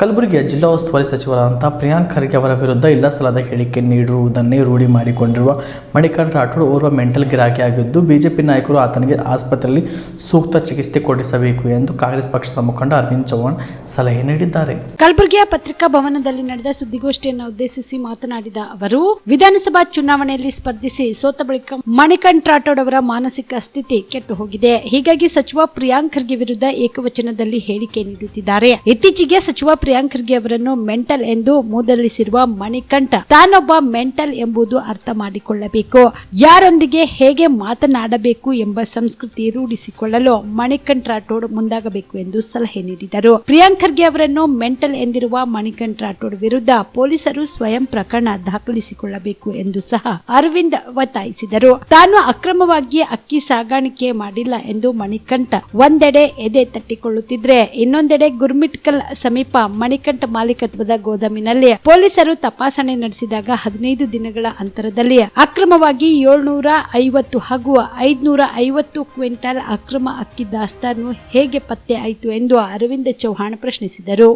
ಕಲಬುರಗಿಯ ಜಿಲ್ಲಾ ಉಸ್ತುವಾರಿ ಸಚಿವರಾದಂಥ ಪ್ರಿಯಾಂಕ್ ಖರ್ಗೆ ಅವರ ವಿರುದ್ಧ ಇಲ್ಲಸಲ್ಲದ ಹೇಳಿಕೆ ನೀಡಿರುವುದನ್ನೇ ರೂಢಿ ಮಾಡಿಕೊಂಡಿರುವ ಮಣಿಕಂಠ ರಾಠೋಡ್ ಓರ್ವ ಮೆಂಟಲ್ ಗಿರಾಕಿಯಾಗಿದ್ದು ಬಿಜೆಪಿ ನಾಯಕರು ಆತನಿಗೆ ಆಸ್ಪತ್ರೆಯಲ್ಲಿ ಸೂಕ್ತ ಚಿಕಿತ್ಸೆ ಕೊಡಿಸಬೇಕು ಎಂದು ಕಾಂಗ್ರೆಸ್ ಪಕ್ಷದ ಮುಖಂಡ ಅರವಿಂದ್ ಚೌಹಾಣ್ ಸಲಹೆ ನೀಡಿದ್ದಾರೆ. ಕಲಬುರಗಿಯ ಪತ್ರಿಕಾ ಭವನದಲ್ಲಿ ನಡೆದ ಸುದ್ದಿಗೋಷ್ಠಿಯನ್ನು ಉದ್ದೇಶಿಸಿ ಮಾತನಾಡಿದ ಅವರು, ವಿಧಾನಸಭಾ ಚುನಾವಣೆಯಲ್ಲಿ ಸ್ಪರ್ಧಿಸಿ ಸೋತ ಬಳಿಕ ಮಣಿಕಂಠ ರಾಠೋಡ್ ಅವರ ಮಾನಸಿಕ ಸ್ಥಿತಿ ಕೆಟ್ಟು ಹೋಗಿದೆ. ಹೀಗಾಗಿ ಸಚಿವ ಪ್ರಿಯಾಂಕ್ ಖರ್ಗೆ ವಿರುದ್ಧ ಏಕವಚನದಲ್ಲಿ ಹೇಳಿಕೆ ನೀಡುತ್ತಿದ್ದಾರೆ. ಇತ್ತೀಚೆಗೆ ಸಚಿವ ಪ್ರಿಯಾಂಕ್ ಖರ್ಗೆ ಅವರನ್ನು ಮೆಂಟಲ್ ಎಂದು ಮೂದಲಿಸಿರುವ ಮಣಿಕಂಠ ತಾನೊಬ್ಬ ಮೆಂಟಲ್ ಎಂಬುದು ಅರ್ಥ ಮಾಡಿಕೊಳ್ಳಬೇಕು, ಯಾರೊಂದಿಗೆ ಹೇಗೆ ಮಾತನಾಡಬೇಕು ಎಂಬ ಸಂಸ್ಕೃತಿ ರೂಢಿಸಿಕೊಳ್ಳಲು ಮಣಿಕಂಠ ರಾಠೋಡ್ ಮುಂದಾಗಬೇಕು ಎಂದು ಸಲಹೆ ನೀಡಿದರು. ಪ್ರಿಯಾಂಕ್ ಖರ್ಗೆ ಅವರನ್ನು ಮೆಂಟಲ್ ಎಂದಿರುವ ಮಣಿಕಂಠ ರಾಠೋಡ್ ವಿರುದ್ಧ ಪೊಲೀಸರು ಸ್ವಯಂ ಪ್ರಕರಣ ದಾಖಲಿಸಿಕೊಳ್ಳಬೇಕು ಎಂದು ಸಹ ಅರವಿಂದ್ ಒತ್ತಾಯಿಸಿದರು. ತಾನು ಅಕ್ರಮವಾಗಿ ಅಕ್ಕಿ ಸಾಗಾಣಿಕೆ ಮಾಡಿಲ್ಲ ಎಂದು ಮಣಿಕಂಠ ಒಂದೆಡೆ ಎದೆ ತಟ್ಟಿಕೊಳ್ಳುತ್ತಿದ್ರೆ, ಇನ್ನೊಂದೆಡೆ ಗುರ್ಮಿಟ್ಕಲ್ ಸಮೀಪ ಮಣಿಕಂಠ ಮಾಲೀಕತ್ವದ ಗೋದಾಮಿನಲ್ಲಿ ಪೊಲೀಸರು ತಪಾಸಣೆ ನಡೆಸಿದಾಗ 15 ದಿನಗಳ ಅಂತರದಲ್ಲಿ ಅಕ್ರಮವಾಗಿ 750 ಹಾಗೂ 550 ಕ್ವಿಂಟಾಲ್ ಅಕ್ರಮ ಅಕ್ಕಿ ದಾಸ್ತಾನು ಹೇಗೆ ಪತ್ತೆ ಆಯಿತು ಎಂದು ಅರವಿಂದ್ ಚೌಹಾಣ್ ಪ್ರಶ್ನಿಸಿದರು.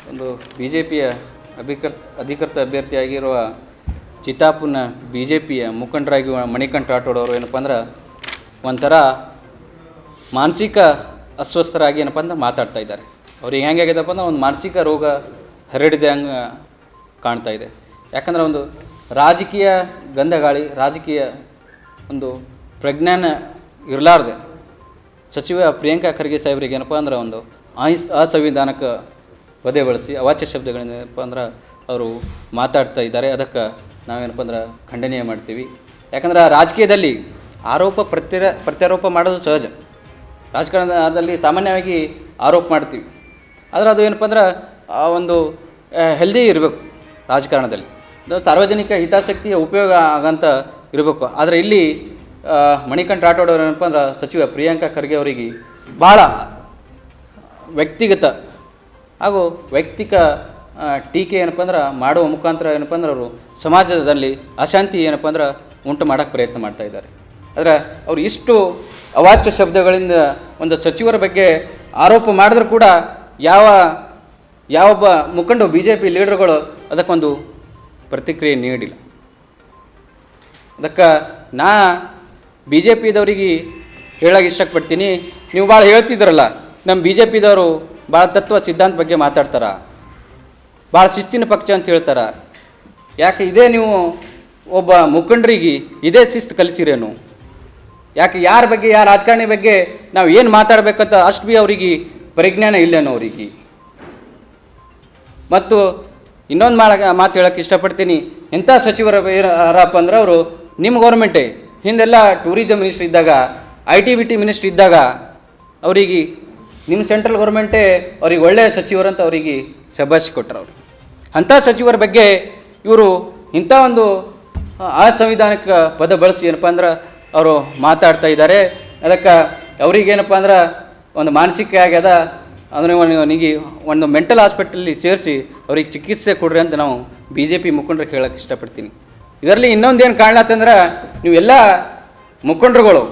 ಒಂದು ಬಿಜೆಪಿಯ ಅಧಿಕೃತ ಅಭ್ಯರ್ಥಿಯಾಗಿರುವ ಚಿತ್ತಾಪುರ್ನ ಬಿಜೆಪಿಯ ಮುಖಂಡರಾಗಿ ಮಣಿಕಂಠ ರಾಠೋಡ್ ಅವರು ಏನಪ್ಪ ಅಂದ್ರೆ ಒಂಥರ ಮಾನಸಿಕ ಅಸ್ವಸ್ಥರಾಗಿ ಏನಪ್ಪ ಅಂದ್ರೆ ಮಾತಾಡ್ತಾ ಇದ್ದಾರೆ. ಅವ್ರಿಗೆ ಹೆಂಗಾಗಿದೆಪ್ಪ ಅಂದ್ರೆ ಒಂದು ಮಾನಸಿಕ ರೋಗ ಹರಡಿದೆ ಹಂಗೆ ಕಾಣ್ತಾ ಇದೆ. ಯಾಕಂದ್ರೆ ಒಂದು ರಾಜಕೀಯ ಗಂಧಗಾಳಿ, ರಾಜಕೀಯ ಒಂದು ಪ್ರಜ್ಞಾನ ಇರಲಾರ್ದೆ ಸಚಿವ ಪ್ರಿಯಾಂಕ ಖರ್ಗೆ ಸಾಹೇಬ್ರಿಗೆ ಏನಪ್ಪ ಅಂದ್ರೆ ಒಂದು ಅಸಂವಿಧಾನಕ ಪದೇ ಬಳಸಿ ಅವಾಚ್ಯ ಶಬ್ದಗಳಿಂದ ಏನಪ್ಪ ಅಂದ್ರೆ ಅವರು ಮಾತಾಡ್ತಾ ಇದ್ದಾರೆ. ಅದಕ್ಕೆ ನಾವೇನಪ್ಪ ಅಂದ್ರೆ ಖಂಡನೀಯ ಮಾಡ್ತೀವಿ. ಯಾಕಂದ್ರೆ ರಾಜಕೀಯದಲ್ಲಿ ಆರೋಪ ಪ್ರತ್ಯಾರೋಪ ಮಾಡೋದು ಸಹಜ. ರಾಜಕಾರಣದಲ್ಲಿ ಸಾಮಾನ್ಯವಾಗಿ ಆರೋಪ ಮಾಡ್ತೀವಿ, ಆದರೆ ಅದು ಏನಪ್ಪ ಅಂದ್ರೆ ಒಂದು ಹೆಲ್ದಿ ಇರಬೇಕು. ರಾಜಕಾರಣದಲ್ಲಿ ಸಾರ್ವಜನಿಕ ಹಿತಾಸಕ್ತಿಯ ಉಪಯೋಗ ಆಗಂತ ಇರಬೇಕು. ಆದರೆ ಇಲ್ಲಿ ಮಣಿಕಂಠ ರಾಠೋಡ್ ಅವರು ಏನಪ್ಪ ಅಂದ್ರೆ ಸಚಿವ ಪ್ರಿಯಾಂಕ ಖರ್ಗೆ ಅವರಿಗೆ ಭಾಳ ವ್ಯಕ್ತಿಗತ ಹಾಗೂ ವೈಯಕ್ತಿಕ ಟೀಕೆ ಏನಪ್ಪ ಅಂದ್ರೆ ಮಾಡುವ ಮುಖಾಂತರ ಏನಪ್ಪ ಅಂದ್ರೆ ಅವರು ಸಮಾಜದಲ್ಲಿ ಅಶಾಂತಿ ಏನಪ್ಪ ಅಂದ್ರೆ ಉಂಟು ಮಾಡೋಕ್ಕೆ ಪ್ರಯತ್ನ ಮಾಡ್ತಾ ಇದ್ದಾರೆ. ಆದರೆ ಅವರು ಇಷ್ಟು ಅವಾಚ್ಯ ಶಬ್ದಗಳಿಂದ ಒಂದು ಸಚಿವರ ಬಗ್ಗೆ ಆರೋಪ ಮಾಡಿದ್ರೂ ಕೂಡ ಯಾವೊಬ್ಬ ಮುಖಂಡ ಬಿ ಜೆ ಪಿ ಲೀಡರ್ಗಳು ಅದಕ್ಕೊಂದು ಪ್ರತಿಕ್ರಿಯೆ ನೀಡಿಲ್ಲ. ಅದಕ್ಕೆ ನಾ ಬಿ ಜೆ ಪಿದವ್ರಿಗೆ ಹೇಳೋಕೆ ಇಷ್ಟಪಡ್ತೀನಿ, ನೀವು ಭಾಳ ಹೇಳ್ತಿದ್ರಲ್ಲ, ನಮ್ಮ ಬಿ ಜೆ ಪಿದವರು ಭಾಳ ತತ್ವ ಸಿದ್ಧಾಂತ ಬಗ್ಗೆ ಮಾತಾಡ್ತಾರೆ, ಭಾಳ ಶಿಸ್ತಿನ ಪಕ್ಷ ಅಂತ ಹೇಳ್ತಾರೆ. ಯಾಕೆ ಇದೇ ನೀವು ಒಬ್ಬ ಮುಖಂಡರಿಗೆ ಇದೇ ಶಿಸ್ತು ಕಲಿಸಿರೇನು? ಯಾಕೆ ಯಾರ ಬಗ್ಗೆ, ಯಾರ ರಾಜಕಾರಣಿ ಬಗ್ಗೆ ನಾವು ಏನು ಮಾತಾಡಬೇಕಂತ ಅಷ್ಟು ಭೀ ಅವರಿಗೆ ಪರಿಜ್ಞಾನ ಇಲ್ಲೇನೋ ಅವರಿಗೆ. ಮತ್ತು ಇನ್ನೊಂದು ಮಾತು ಹೇಳೋಕ್ಕೆ ಇಷ್ಟಪಡ್ತೀನಿ, ಎಂಥ ಸಚಿವರ ಯಾರಪ್ಪ ಅಂದ್ರೆ ಅವರು ನಿಮ್ಮ ಗೌರ್ಮೆಂಟೇ ಹಿಂದೆಲ್ಲ ಟೂರಿಸಂ ಮಿನಿಸ್ಟ್ರ್ ಇದ್ದಾಗ, IT-BT ಮಿನಿಸ್ಟ್ರ್ ಇದ್ದಾಗ ಅವರಿಗೆ ನಿಮ್ಮ ಸೆಂಟ್ರಲ್ ಗೌರ್ಮೆಂಟೇ ಅವ್ರಿಗೆ ಒಳ್ಳೆಯ ಸಚಿವರಂತ ಅವರಿಗೆ ಶಬಾಷ್ ಕೊಟ್ಟರು. ಅವರು ಅಂಥ ಸಚಿವರ ಬಗ್ಗೆ ಇವರು ಇಂಥ ಒಂದು ಅಸಂವಿಧಾನಿಕ ಪದ ಬಳಸಿ ಏನಪ್ಪ ಅಂದ್ರೆ ಅವರು ಮಾತಾಡ್ತಾ ಇದ್ದಾರೆ. ಅದಕ್ಕೆ ಅವ್ರಿಗೇನಪ್ಪ ಅಂದ್ರೆ ಒಂದು ಮಾನಸಿಕ ಆಗ್ಯದ, ಅದನ್ನು ಅವನಿಗೆ ಒಂದು ಮೆಂಟಲ್ ಹಾಸ್ಪಿಟಲಲ್ಲಿ ಸೇರಿಸಿ ಅವ್ರಿಗೆ ಚಿಕಿತ್ಸೆ ಕೊಡ್ರಿ ಅಂತ ನಾವು ಬಿ ಜೆ ಪಿ ಮುಖಂಡರಿಗೆ ಹೇಳೋಕ್ಕೆ ಇಷ್ಟಪಡ್ತೀನಿ. ಇದರಲ್ಲಿ ಇನ್ನೊಂದೇನು ಕಾಣ್ಲತ್ತಂದ್ರೆ, ನೀವೆಲ್ಲ ಮುಖಂಡರುಗಳು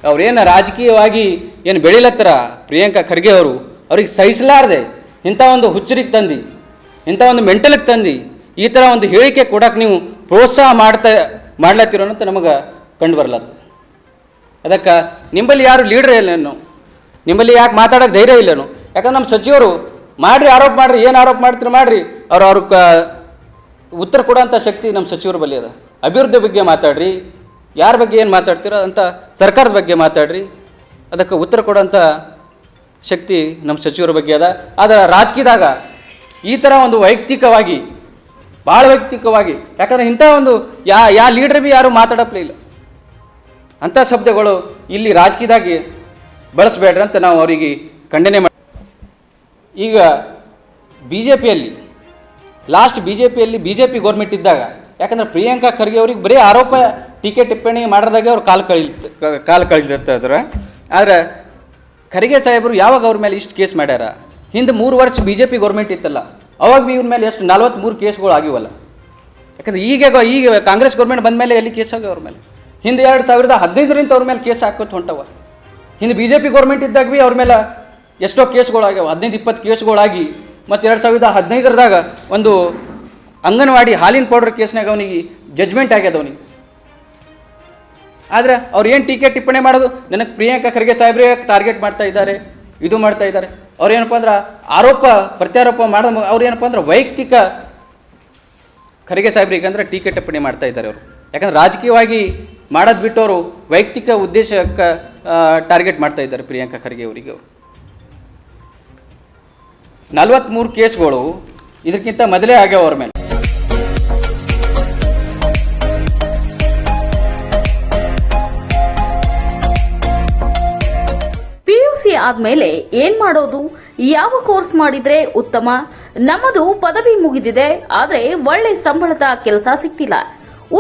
ಅವ್ರೇನು ರಾಜಕೀಯವಾಗಿ ಏನು ಬೆಳಿಲತ್ತಾರ ಪ್ರಿಯಾಂಕ ಖರ್ಗೆ ಅವರು, ಅವ್ರಿಗೆ ಸಹಿಸಲಾರದೆ ಇಂಥ ಒಂದು ಹುಚ್ಚರಿಗೆ ತಂದು, ಇಂಥ ಒಂದು ಮೆಂಟಲಿಗೆ ತಂದು ಈ ಥರ ಒಂದು ಹೇಳಿಕೆ ಕೊಡೋಕೆ ನೀವು ಪ್ರೋತ್ಸಾಹ ಮಾಡ್ಲತ್ತಿರೋ ಅಂತ ನಮಗೆ ಕಂಡು ಬರ್ಲತ್ತ. ಅದಕ್ಕೆ ನಿಂಬಲ್ಲಿ ಯಾರು ಲೀಡ್ರೇ ಇಲ್ಲೇನು, ನಿಂಬಲ್ಲಿ ಯಾಕೆ ಮಾತಾಡೋಕೆ ಧೈರ್ಯ ಇಲ್ಲೇನು? ಯಾಕಂದ್ರೆ ನಮ್ಮ ಸಚಿವರು ಮಾಡಿರಿ, ಆರೋಪ ಮಾಡಿರಿ, ಏನು ಆರೋಪ ಮಾಡ್ತೀರಿ ಮಾಡಿರಿ, ಅವ್ರಿಗೆ ಉತ್ತರ ಕೊಡೋಂಥ ಶಕ್ತಿ ನಮ್ಮ ಸಚಿವರ ಬಳಿ ಅದ. ಅಭಿವೃದ್ಧಿ ಬಗ್ಗೆ ಮಾತಾಡ್ರಿ, ಯಾರ ಬಗ್ಗೆ ಏನು ಮಾತಾಡ್ತೀರೋ ಅಂತ ಸರ್ಕಾರದ ಬಗ್ಗೆ ಮಾತಾಡ್ರಿ, ಅದಕ್ಕೆ ಉತ್ತರ ಕೊಡೋಂಥ ಶಕ್ತಿ ನಮ್ಮ ಸಚಿವರ ಬಗ್ಗೆ ಅದ. ಆದರೆ ರಾಜಕೀಯದಾಗ ಈ ಥರ ಒಂದು ವೈಯಕ್ತಿಕವಾಗಿ, ಭಾಳ ವೈಯಕ್ತಿಕವಾಗಿ, ಯಾಕಂದರೆ ಇಂಥ ಒಂದು ಯಾ ಲೀಡ್ರ್ ಭೀ ಯಾರು ಮಾತಾಡಪ್ಲೇ ಇಲ್ಲ. ಅಂಥ ಶಬ್ದಗಳು ಇಲ್ಲಿ ರಾಜಕೀಯದಾಗಿ ಬಳಸಬೇಡ್ರಿ ಅಂತ ನಾವು ಅವರಿಗೆ ಖಂಡನೆ ಮಾಡಿ. ಈಗ ಬಿ ಜೆ ಪಿಯಲ್ಲಿ ಬಿ ಜೆ ಪಿ ಗೌರ್ಮೆಂಟ್ ಇದ್ದಾಗ, ಯಾಕಂದರೆ ಪ್ರಿಯಾಂಕಾ ಖರ್ಗೆ ಅವ್ರಿಗೆ ಬರೀ ಆರೋಪ ಟೀಕೆ ಟಿಪ್ಪಣಿ ಮಾಡೋದಾಗೆ ಅವ್ರು ಕಾಲು ಕಳಿತಾರೆ. ಆದರೆ ಖರ್ಗೆ ಸಾಹೇಬರು ಯಾವಾಗ ಅವ್ರ ಮೇಲೆ ಇಷ್ಟು ಕೇಸ್ ಮಾಡ್ಯಾರ? ಹಿಂದೆ 3 ವರ್ಷ ಬಿ ಜೆ ಪಿ ಗೌರ್ಮೆಂಟ್ ಇತ್ತಲ್ಲ, ಅವಾಗ ಭೀ ಇವ್ರ ಮೇಲೆ ಎಷ್ಟು 43 ಕೇಸ್ಗಳು ಆಗಿವಲ್ಲ. ಯಾಕಂದರೆ ಈಗ ಕಾಂಗ್ರೆಸ್ ಗೌರ್ಮೆಂಟ್ ಬಂದ ಮೇಲೆ ಎಲ್ಲಿ ಕೇಸ್ ಆಗ್ಯಾವ ಅವ್ರ ಮೇಲೆ? ಹಿಂದೆ 2015ರಿಂದ ಅವ್ರ ಮೇಲೆ ಕೇಸ್ ಹಾಕೋದು ಹೊಂಟವ. ಹಿಂದೆ ಬಿ ಜೆ ಪಿ ಗೌರ್ಮೆಂಟ್ ಇದ್ದಾಗ ಭೀ ಅವ್ರ ಮೇಲೆ ಎಷ್ಟೋ ಕೇಸ್ಗಳಾಗ್ಯಾವ, 15-20 ಕೇಸ್ಗಳಾಗಿ ಮತ್ತು 2015ರದಾಗ ಒಂದು ಅಂಗನವಾಡಿ ಹಾಲಿನ ಪೌಡರ್ ಕೇಸ್ನಾಗ ಅವನಿಗೆ ಜಜ್ಮೆಂಟ್ ಆಗ್ಯದ ಅವನಿಗೆ. ಆದರೆ ಅವ್ರು ಏನು ಟೀಕೆ ಟಿಪ್ಪಣಿ ಮಾಡೋದು, ನನಗೆ ಪ್ರಿಯಾಂಕಾ ಖರ್ಗೆ ಸಾಹೇಬ್ರೆ ಟಾರ್ಗೆಟ್ ಮಾಡ್ತಾ ಇದ್ದಾರೆ, ಇದು ಮಾಡ್ತಾ ಇದ್ದಾರೆ. ಅವ್ರು ಏನಪ್ಪ ಅಂದ್ರೆ ಆರೋಪ ಪ್ರತ್ಯಾರೋಪ ಮಾಡೋದು, ಅವ್ರು ಏನಪ್ಪ ಅಂದ್ರೆ ವೈಯಕ್ತಿಕ ಖರ್ಗೆ ಸಾಹೇಬ್ರಿಗೆ ಅಂದ್ರೆ ಟೀಕೆ ಟಿಪ್ಪಣಿ ಮಾಡ್ತಾ ಇದ್ದಾರೆ ಅವರು. ಯಾಕಂದ್ರೆ ರಾಜಕೀಯವಾಗಿ ಮಾಡೋದು ಬಿಟ್ಟು ಅವರು ವೈಯಕ್ತಿಕ ಉದ್ದೇಶಕ್ಕೆ ಟಾರ್ಗೆಟ್ ಮಾಡ್ತಾ ಇದ್ದಾರೆ ಪ್ರಿಯಾಂಕಾ ಖರ್ಗೆ ಅವರಿಗೆ. ಅವರು 43 ಕೇಸ್ಗಳು ಇದಕ್ಕಿಂತ ಮೊದಲೇ ಆಗ್ಯಾವ ಅವ್ರ ಮೇಲೆ. PUC ಆದ್ಮೇಲೆ ಏನ್ ಮಾಡೋದು, ಯಾವ ಕೋರ್ಸ್ ಮಾಡಿದ್ರೆ ಉತ್ತಮ? ನಮ್ಮದು ಪದವಿ ಮುಗಿದಿದೆ, ಆದ್ರೆ ಒಳ್ಳೆ ಸಂಬಳದ ಕೆಲಸ ಸಿಕ್ತಿಲ್ಲ.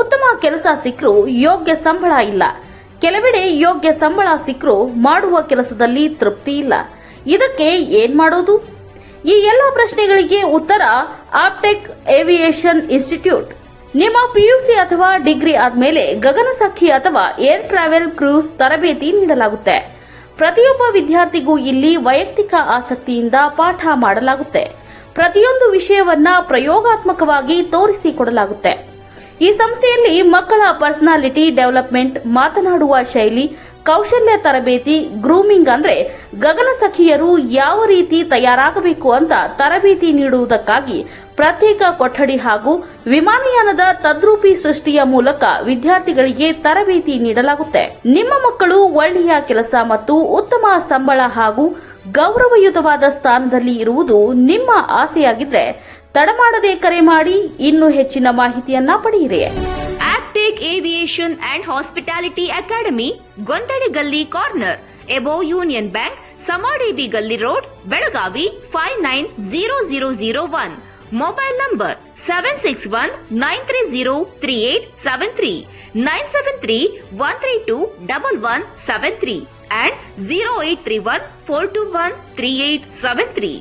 ಉತ್ತಮ ಕೆಲಸ ಸಿಕ್ಕರೂ ಯೋಗ್ಯ ಸಂಬಳ ಇಲ್ಲ. ಕೆಲವೆಡೆ ಯೋಗ್ಯ ಸಂಬಳ ಸಿಕ್ಕರೂ ಮಾಡುವ ಕೆಲಸದಲ್ಲಿ ತೃಪ್ತಿ ಇಲ್ಲ. ಇದಕ್ಕೆ ಏನ್ ಮಾಡೋದು? ಈ ಎಲ್ಲ ಪ್ರಶ್ನೆಗಳಿಗೆ ಉತ್ತರ ಆಪ್ಟೆಕ್ ಏವಿಯೇಷನ್ ಇನ್ಸ್ಟಿಟ್ಯೂಟ್. ನಿಮ್ಮ PUC ಅಥವಾ ಡಿಗ್ರಿ ಆದ್ಮೇಲೆ ಗಗನಸಖಿ ಅಥವಾ ಏರ್ ಟ್ರಾವೆಲ್ ಕ್ರೂಸ್ ತರಬೇತಿ ನೀಡಲಾಗುತ್ತೆ. ಪ್ರತಿಯೊಬ್ಬ ವಿದ್ಯಾರ್ಥಿಗೂ ಇಲ್ಲಿ ವೈಯಕ್ತಿಕ ಆಸಕ್ತಿಯಿಂದ ಪಾಠ ಮಾಡಲಾಗುತ್ತೆ. ಪ್ರತಿಯೊಂದು ವಿಷಯವನ್ನ ಪ್ರಯೋಗಾತ್ಮಕವಾಗಿ ತೋರಿಸಿಕೊಡಲಾಗುತ್ತೆ. ಈ ಸಂಸ್ಥೆಯಲ್ಲಿ ಮಕ್ಕಳ ಪರ್ಸನಾಲಿಟಿ ಡೆವಲಪ್ಮೆಂಟ್, ಮಾತನಾಡುವ ಶೈಲಿ, ಕೌಶಲ್ಯ ತರಬೇತಿ, ಗ್ರೂಮಿಂಗ್ ಅಂದ್ರೆ ಗಗನಸಖಿಯರು ಯಾವ ರೀತಿ ತಯಾರಾಗಬೇಕು ಅಂತ ತರಬೇತಿ ನೀಡುವುದಕ್ಕಾಗಿ ಪ್ರತ್ಯೇಕ ಕೊಠಡಿ ಹಾಗೂ ವಿಮಾನಯಾನದ ತದ್ರೂಪಿ ಸೃಷ್ಟಿಯ ಮೂಲಕ ವಿದ್ಯಾರ್ಥಿಗಳಿಗೆ ತರಬೇತಿ ನೀಡಲಾಗುತ್ತೆ. ನಿಮ್ಮ ಮಕ್ಕಳು ಒಳ್ಳೆಯ ಕೆಲಸ ಮತ್ತು ಉತ್ತಮ ಸಂಬಳ ಹಾಗೂ ಗೌರವಯುತವಾದ ಸ್ಥಾನದಲ್ಲಿ ಇರುವುದು ನಿಮ್ಮ ಆಸೆಯಾಗಿದ್ರೆ ತಡಮಾಡದೆ ಕರೆ ಮಾಡಿ ಇನ್ನೂ ಹೆಚ್ಚಿನ ಮಾಹಿತಿಯನ್ನ ಪಡೆಯಿರಿ. Aptech aviation and hospitality academy, ಗೊಂದಡಿ ಗಲ್ಲಿ corner, above union bank, Samadevi ಗಲ್ಲಿ road, Belagavi 590001. Mobile number 7619303873, 973-132-1173 and 0831-421-3873.